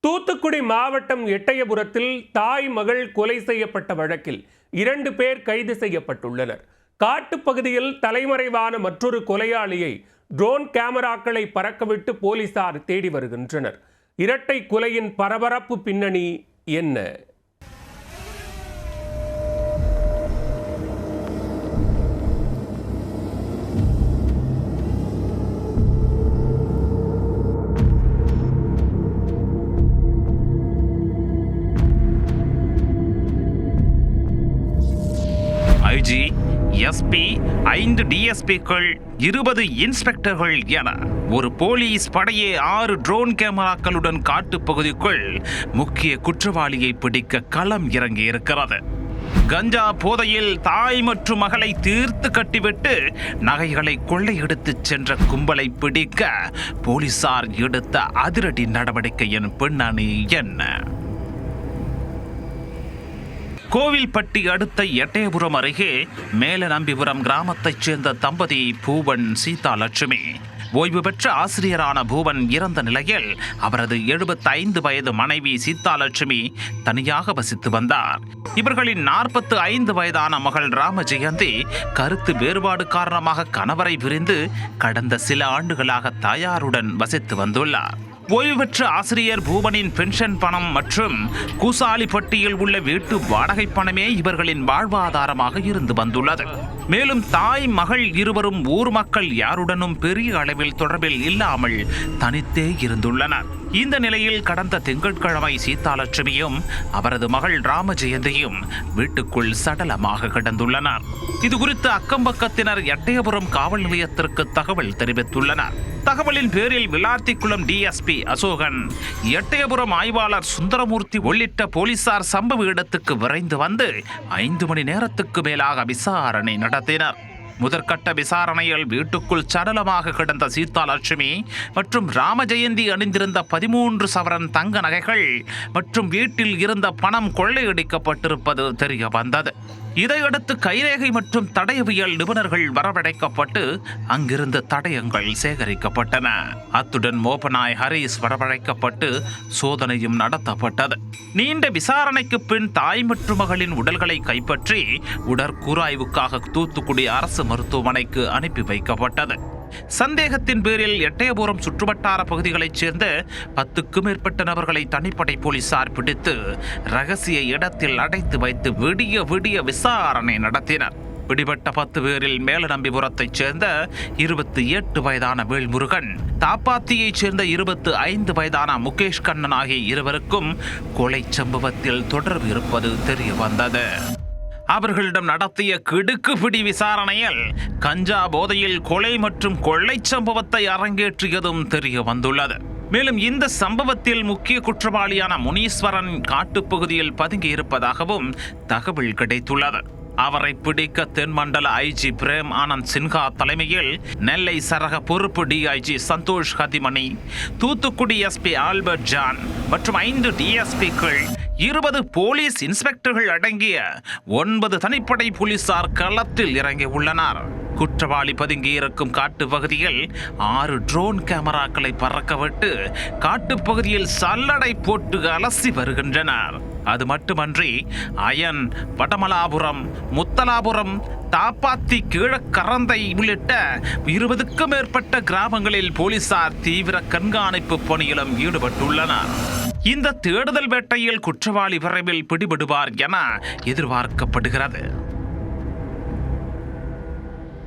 தூத்துக்குடி மாவட்டம் எட்டயபுரத்தில் தாய் மகள் கொலை செய்யப்பட்ட வழக்கில் 2 பேர் கைது செய்யப்பட்டுள்ளனர். காட்டுப்பகுதியில் தலைமறைவான மற்றொரு கொலையாளியை ட்ரோன் கேமராக்களை பறக்கவிட்டு போலீசார் தேடி வருகின்றனர். இரட்டை கொலையின் பரபரப்பு பின்னணி என்ன? ஐஜி, எஸ்பி, 5 டிஎஸ்பிக்கள், 20 இன்ஸ்பெக்டர்கள் என ஒரு போலீஸ் படையே 6 ட்ரோன் கேமராக்களுடன் காட்டுப்பகுதிக்குள் முக்கிய குற்றவாளியை பிடிக்க களம் இறங்கி இருக்கிறது. கஞ்சா போதையில் தாய் மற்றும் மகளை தீர்த்து கட்டிவிட்டு நகைகளை கொள்ளையெடுத்துச் சென்ற கும்பலை பிடிக்க போலீசார் எடுத்த அதிரடி நடவடிக்கையின் பின்னணி என்ன? கோவில்பட்டி அடுத்த எட்டயபுரம் அருகே மேலநம்பிபுரம் கிராமத்தைச் சேர்ந்த தம்பதி பூவன் சீதாலட்சுமி. ஓய்வு பெற்ற ஆசிரியரான பூவன் இறந்த நிலையில் அவரது 75 வயது மனைவி சீதாலட்சுமி தனியாக வசித்து வந்தார். இவர்களின் 45 வயதான மகள் ராமஜெயந்தி கருத்து வேறுபாடு காரணமாக கணவரை பிரிந்து கடந்த சில ஆண்டுகளாக தாயாருடன் வசித்து வந்துள்ளார். ஓய்வு பெற்ற ஆசிரியர் பூவனின் பென்ஷன் பணம் மற்றும் கூசாலிப்பட்டியில் உள்ள வீட்டு வாடகை பணமே இவர்களின் வாழ்வாதாரமாக இருந்து வந்துள்ளது. மேலும் தாய் மகள் இருவரும் ஊர் மக்கள் யாருடனும் பெரிய அளவில் தொடர்பில் இல்லாமல் தனித்தே இருந்துள்ளனர். இந்த நிலையில் கடந்த திங்கட்கிழமை சீதாலட்சுமியும் அவரது மகள் ராமஜெயந்தியும் வீட்டுக்குள் சடலமாக கிடந்துள்ளனர். இதுகுறித்து அக்கம்பக்கத்தினர் எட்டயபுரம் காவல் நிலையத்திற்கு தகவல் தெரிவித்துள்ளனர். தகவலின் பேரில் விளாத்திக்குளம் டிஎஸ்பி அசோகன், எட்டயபுரம் ஆய்வாளர் சுந்தரமூர்த்தி உள்ளிட்ட போலீசார் சம்பவ இடத்துக்கு விரைந்து வந்து 5 மணி நேரத்துக்கு மேலாக விசாரணை நடத்தினர். முதற்கட்ட விசாரணையில் வீட்டுக்குள் சடலமாக கிடந்த சீதாலட்சுமி மற்றும் ராமஜெயந்தி அணிந்திருந்த 13 சவரன் தங்க நகைகள் மற்றும் வீட்டில் இருந்த பணம் கொள்ளையடிக்கப்பட்டிருப்பது தெரிய வந்தது. இதையடுத்து கைரேகை மற்றும் தடயவியல் நிபுணர்கள் வரவழைக்கப்பட்டு அங்கிருந்து தடயங்கள் சேகரிக்கப்பட்டன. அத்துடன் மோப்பனாய் ஹரிஸ் வரவழைக்கப்பட்டு சோதனையும் நடத்தப்பட்டது. நீண்ட விசாரணைக்கு பின் தாய் மற்றும் மகளின் உடல்களை கைப்பற்றி உடற்கூராய்வுக்காக தூத்துக்குடி அரசு மருத்துவமனைக்கு அனுப்பி வைக்கப்பட்டது. சந்தேகத்தின் பேரில் எட்டயபுரம் சுற்றுவட்டார பகுதிகளைச் சேர்ந்த 10க்கும் மேற்பட்ட நபர்களை தனிப்படை போலீசார் பிடித்து ரகசிய இடத்தில் அடைத்து வைத்து விடிய விசாரணை நடத்தினர். பிடிபட்ட 10 பேரில் மேலநம்பிபுரத்தைச் சேர்ந்த 28 வயதான வேல்முருகன், தாப்பாத்தியைச் சேர்ந்த 25 வயதான முகேஷ் கண்ணன் ஆகிய இருவருக்கும் கொலை சம்பவத்தில் தொடர்பு இருப்பது தெரிய வந்தது. அவர்களிடம் நடத்திய கிடுக்குப்பிடி விசாரணையில் கஞ்சா போதையில் கொலை மற்றும் கொள்ளை சம்பவத்தை அரங்கேற்றியதும் தெரிய வந்துள்ளது. மேலும் இந்த சம்பவத்தில் முக்கிய குற்றவாளியான முனீஸ்வரன் காட்டுப்பகுதியில் பதுங்கி இருப்பதாகவும் தகவல் கிடைத்துள்ளது. அவரை பிடிக்க தென்மண்டல ஐஜி பிரேம் ஆனந்த் சின்ஹா தலைமையில் நெல்லை சரக பொறுப்பு DIG Santhosh Hathimani, Thoothukudi SP Albert John மற்றும் 5 டிஎஸ்பிக்கள், 20 போலீஸ் இன்ஸ்பெக்டர்கள் அடங்கிய 9 தனிப்படை போலீசார் களத்தில் இறங்கி உள்ளனர். குற்றவாளி பதுங்கி இருக்கும் காட்டு பகுதியில் 6 ட்ரோன் கேமராக்களை பறக்கவிட்டு காட்டுப்பகுதியில் சல்லடை போட்டு அலசி வருகின்றனர். அது மட்டுமன்றி அயன், வடமலாபுரம், முத்தலாபுரம், தாப்பாத்தி, கீழக்கரந்தை உள்ளிட்ட 20க்கும் மேற்பட்ட கிராமங்களில் போலீசார் தீவிர கண்காணிப்பு பணியிலும் ஈடுபட்டுள்ளனர். இந்த தேடுதல் வேட்டையில் குற்றவாளி விரைவில் பிடிபடுவார் என எதிர்பார்க்கப்படுகிறது.